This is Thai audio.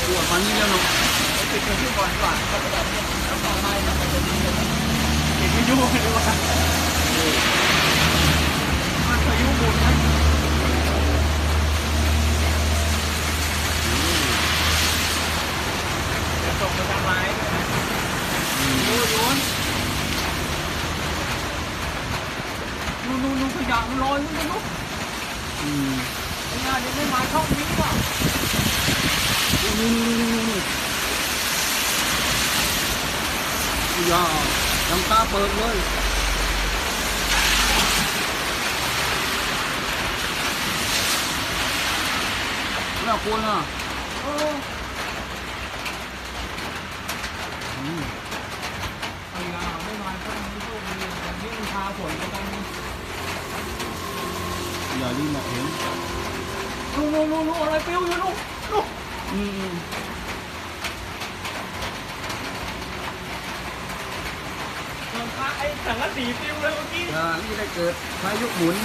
ปวดมันนี่แล้วเนาะ ติดที่ก่อนก่อนเขาจะแบบแล้วต่อไปมันจะดีเลยติดไม่ยุ่งเลยว่ามันพายุหมุนนะจะส่งไปทางไม้ดูนู่นขยะมันลอยนู่นนู่นไอ้งานยังไม่มาช่องนี้ว่ะนี่อย่ายังตาเปิดเลยน่ากลัวนะไอ้งานไม่มาช่องนี้ช่วงนี้ยิ่งพาฝนไปกัน อย่าดีมาเห็น ลูอะไรปิ้วอยู่ลูกไอ้สังกะสีปิ้วเลยเมื่อกี้ นี่ได้เกิดพายุหมุน